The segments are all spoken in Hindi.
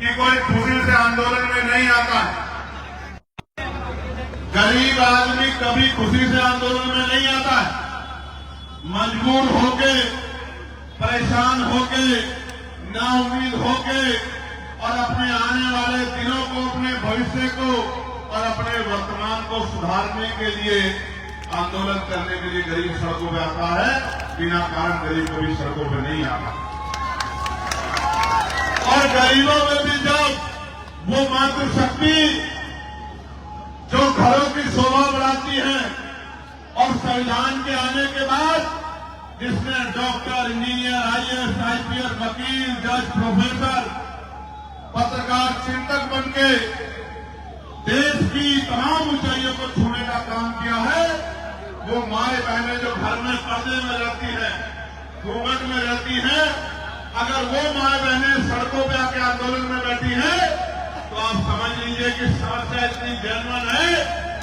कि कोई खुशी से आंदोलन में नहीं आता है। गरीब आदमी कभी खुशी से आंदोलन में नहीं आता है। मजबूर होके, परेशान होके, नाउम्मीद होके और अपने आने वाले दिनों को, अपने भविष्य को और अपने वर्तमान को सुधारने के लिए आंदोलन करने के लिए गरीब सड़कों पे आता है। बिना कारण गरीब कभी सड़कों पे नहीं आता। और गरीबों में भी जब वो मातृशक्ति जो घरों की शोभा बढ़ाती है और संविधान के आने के बाद जिसने डॉक्टर, इंजीनियर, आईएएस, आईपीएस, वकील, जज, प्रोफेसर, पत्रकार, चिंतक बनके देश की तमाम ऊंचाइयों को छूने का काम किया है, वो माए बहनें जो घर में पर्दे में रहती हैं, घूंघट में रहती हैं, अगर वो माए बहनें सड़कों पे आके आंदोलन में बैठी हैं तो आप समझ लीजिए कि समस्या इतनी जेन्युइन है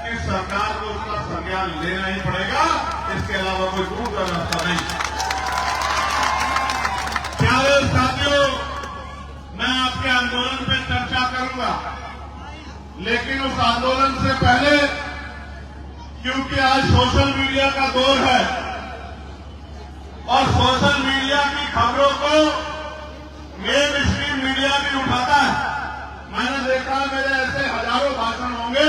कि सरकार को उसका संज्ञान लेना ही पड़ेगा। इसके अलावा कोई दूसरा रास्ता नहीं। प्यारे साथियों, मैं आपके आंदोलन पे चर्चा करूंगा, लेकिन उस आंदोलन से पहले, क्योंकि आज सोशल मीडिया का दौर है और सोशल मीडिया की खबरों को मेन स्ट्रीम मीडिया भी उठाता है। मैंने देखा मेरे ऐसे हजारों भाषण होंगे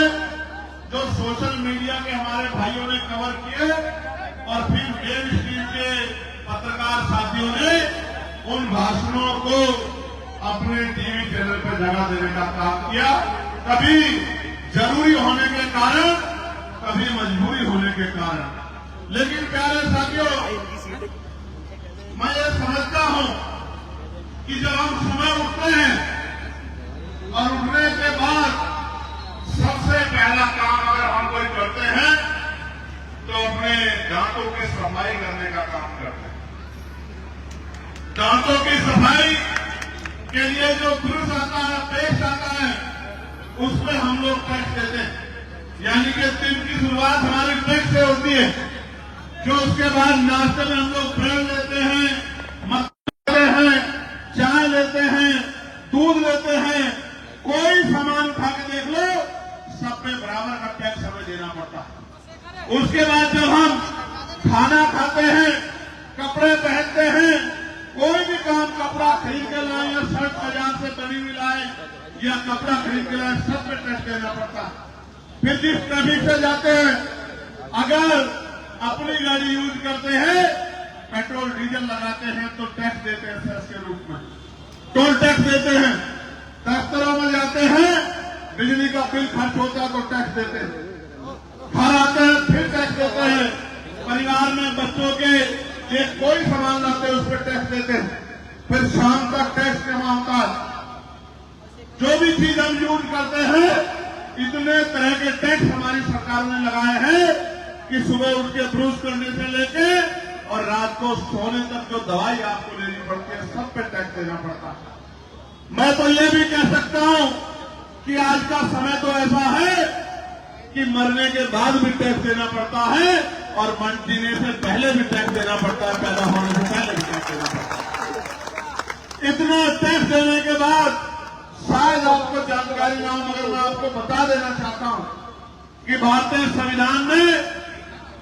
जो सोशल मीडिया के हमारे भाइयों ने कवर किए और फिर मेन स्ट्रीम के पत्रकार साथियों ने उन भाषणों को अपने टीवी चैनल पर जगह देने का काम किया। कभी जरूरी होने के कारण, कभी मजबूरी होने के कारण। लेकिन प्यारे साथियों, मैं ये समझता हूं कि जब हम सुबह उठते हैं और उठने के बाद सबसे पहला काम अगर हम कोई करते हैं तो अपने दांतों की सफाई करने का काम करते हैं। दांतों की सफाई के लिए जो ब्रश आता है, पेस्ट आता है, उसमें हम लोग टैक्स देते हैं। यानी कि दिन की शुरुआत हमारी टैक्स से होती है, जो उसके बाद नाश्ते में हम लोग ब्रेड लेते हैं, मक्खन लेते हैं, चाय लेते हैं, दूध लेते हैं। कोई सामान खा के देख लो, सब पे बराबर का टैक्स हमें देना पड़ता है। उसके बाद जब हम खाना खाते हैं, कपड़े पहनते हैं, कोई भी काम, कपड़ा खरीद के लाए या शर्ट बाजार से बनी हुई लाए या कपड़ा खरीद के लाए, सब पे टैक्स देना पड़ता है। फिर जिस ट्रैफिक से जाते हैं, अगर अपनी गाड़ी यूज करते हैं, पेट्रोल डीजल लगाते हैं तो टैक्स देते हैं सेस के रूप में, टोल टैक्स देते हैं। दफ्तरों में जाते हैं, बिजली का बिल खर्च होता है तो टैक्स देते हैं। घर आते हैं फिर टैक्स देते हैं। परिवार में बच्चों के लिए कोई सामान लाते हैं उस पर टैक्स देते हैं। फिर शाम तक टैक्स जमा होता है। जो भी चीज हम यूज करते हैं, इतने तरह के टैक्स हमारी सरकार ने लगाए हैं कि सुबह उठ के ब्रश करने से लेके और रात को सोने तक जो दवाई आपको लेनी पड़ती है, सब पे टैक्स देना पड़ता है। मैं तो ये भी कह सकता हूं कि आज का समय तो ऐसा है कि मरने के बाद भी टैक्स देना पड़ता है और जीने से पहले भी टैक्स देना पड़ता है, पैदा होने से पहले भी टैक्स देना पड़ता है। इतना टैक्स देने के बाद शायद आपको जानकारी ना हो, मगर मैं आपको बता देना चाहता हूं कि भारतीय संविधान ने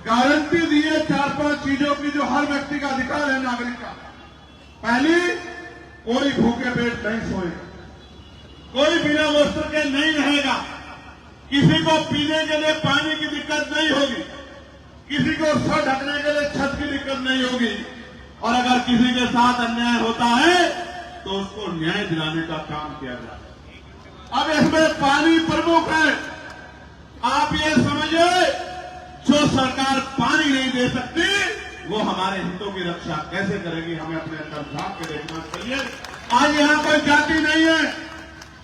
गारंटी दी है 4-5 चीजों की जो हर व्यक्ति का अधिकार है, नागरिक का। पहली, कोई भूखे पेट नहीं सोएगा, कोई बिना वस्त्र के नहीं रहेगा, किसी को पीने के लिए पानी की दिक्कत नहीं होगी, किसी को सर ढकने के लिए छत की दिक्कत नहीं होगी, और अगर किसी के साथ अन्याय होता है तो उसको न्याय दिलाने का काम किया जाए। अब इसमें पानी प्रमुख है। आप ये समझिए, जो सरकार पानी नहीं दे सकती वो हमारे हितों की रक्षा कैसे करेगी, हमें अपने अंदर झांक के देखना चाहिए। आज यहाँ कोई जाति नहीं है,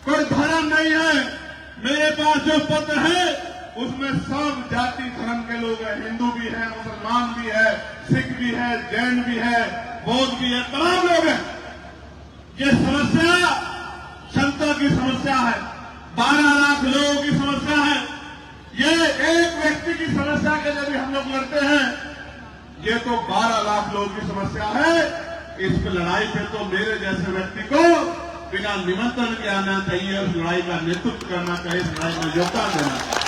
कोई धर्म नहीं है। मेरे पास जो पत्र है उसमें सब जाति धर्म के लोग हैं। हिंदू भी है, मुसलमान भी है, सिख भी है, जैन भी है, बौद्ध भी है, तमाम लोग हैं। ये समस्या जनता की समस्या है, 12 लाख लोगों की समस्या है। ये एक व्यक्ति की समस्या के लिए भी हम लोग लड़ते हैं, ये तो 12 लाख लोगों की समस्या है। इस लड़ाई पे तो मेरे जैसे व्यक्ति को बिना निमंत्रण के आना चाहिए, उस लड़ाई का नेतृत्व करना चाहिए, इस लड़ाई में योगदान देना चाहिए।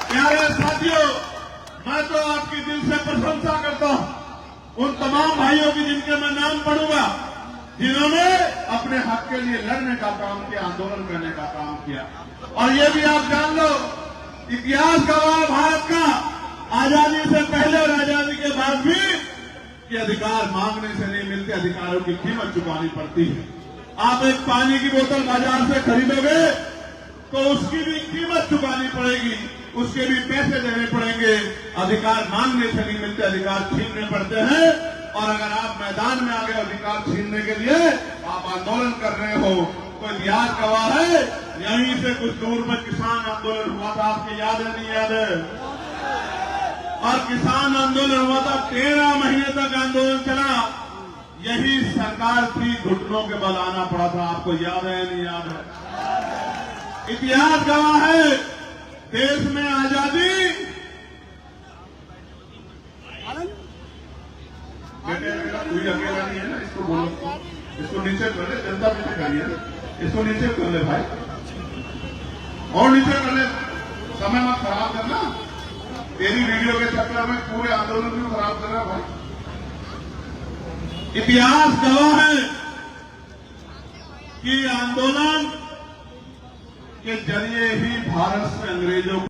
प्यारे साथियों, मैं तो आपकी दिल से प्रशंसा करता हूं उन तमाम भाइयों की जिनके मैं नाम पढ़ूंगा, जिन्होंने अपने हक के लिए लड़ने का काम किया, आंदोलन करने का काम किया। और ये भी आप जान लो, इतिहास गवाह भारत का आजादी से पहले और आजादी के बाद भी कि अधिकार मांगने से नहीं मिलते, अधिकारों की कीमत चुकानी पड़ती है। आप एक पानी की बोतल बाजार से खरीदोगे तो उसकी भी कीमत चुकानी पड़ेगी, उसके भी पैसे देने पड़ेंगे। अधिकार मांगने से नहीं मिलते, अधिकार छीनने पड़ते हैं। और अगर आप मैदान में आ गए अधिकार छीनने के लिए, आप आंदोलन कर रहे हो, तो इतिहास गवाह है। यहीं से कुछ दूर में किसान आंदोलन हुआ था, आपको याद है नहीं याद है? और किसान आंदोलन हुआ था, 13 महीने तक आंदोलन चला। यही सरकार थी, घुटनों के बल आना पड़ा था, आपको याद है नहीं याद है? इतिहास गवाह है, देश में आजादी बेटे कोई अकेला नहीं है ना, इसको बोलो, इसको नीचे कर ले, जनता पीछे करिए, इसको नीचे कर ले भाई, और नीचे कर ले, समय मत खराब करना। तेरी वीडियो के चक्कर में पूरे आंदोलन को खराब कर रहा भाई। इतिहास गवाह है कि आंदोलन के जरिए ही भारत से अंग्रेजों